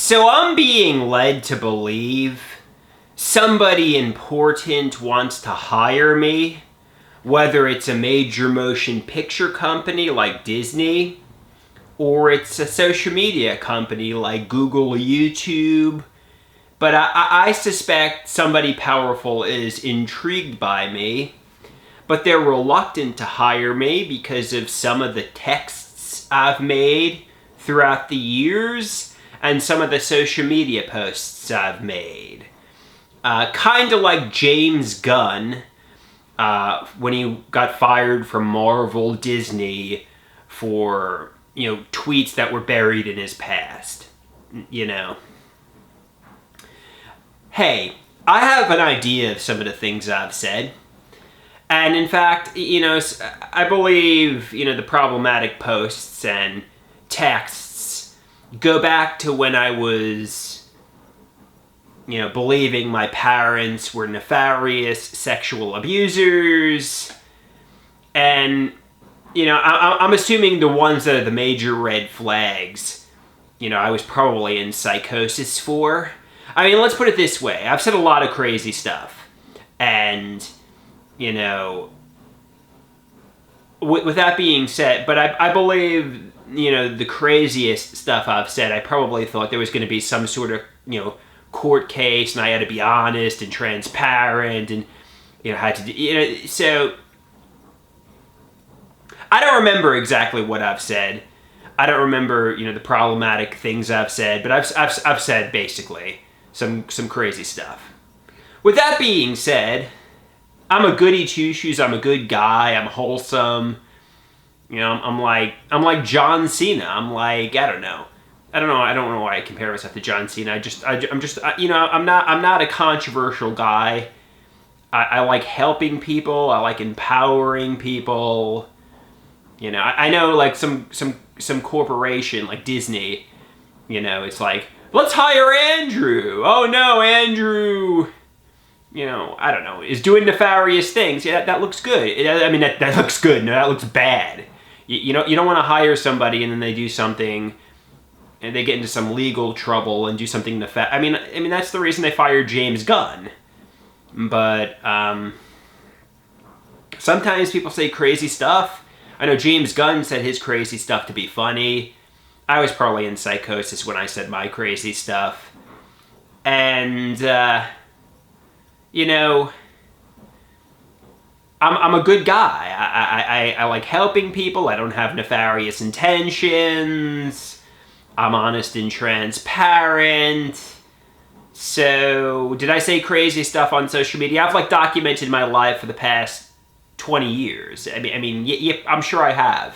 So I'm being led to believe somebody important wants to hire me, whether it's a major motion picture company like Disney, or it's a social media company like Google or YouTube. But I suspect somebody powerful is intrigued by me, but they're reluctant to hire me because of some of the texts I've made throughout the years and some of the social media posts I've made. Kind of like James Gunn, when he got fired from Marvel Disney for, tweets that were buried in his past. Hey, I have an idea of some of the things I've said. And in fact, I believe, the problematic posts and texts go back to when I was, believing my parents were nefarious sexual abusers. And, I'm assuming the ones that are the major red flags, I was probably in psychosis for. I mean, let's put it this way. I've said a lot of crazy stuff. And, with that being said, but I believe, the craziest stuff I've said, I probably thought there was going to be some sort of, court case, and I had to be honest and transparent, and, had to, so I don't remember exactly what I've said. I don't remember, the problematic things I've said, but I've said basically some crazy stuff. With that being said, I'm a goody two-shoes. I'm a good guy. I'm wholesome. I'm like John Cena. I'm like, I don't know why I compare myself to John Cena. I'm not a controversial guy. I like helping people. I like empowering people. I know like some corporation like Disney, it's like, let's hire Andrew. Oh no, Andrew, I don't know, is doing nefarious things. Yeah, that looks good. I mean, that looks good. No, that looks bad. You don't want to hire somebody and then they do something and they get into some legal trouble and do something nefarious. I mean, that's the reason they fired James Gunn. But sometimes people say crazy stuff. I know James Gunn said his crazy stuff to be funny. I was probably in psychosis when I said my crazy stuff. And, I'm a good guy. I like helping people. I don't have nefarious intentions. I'm honest and transparent. So, did I say crazy stuff on social media? I've like documented my life for the past 20 years. I mean, I'm sure I have.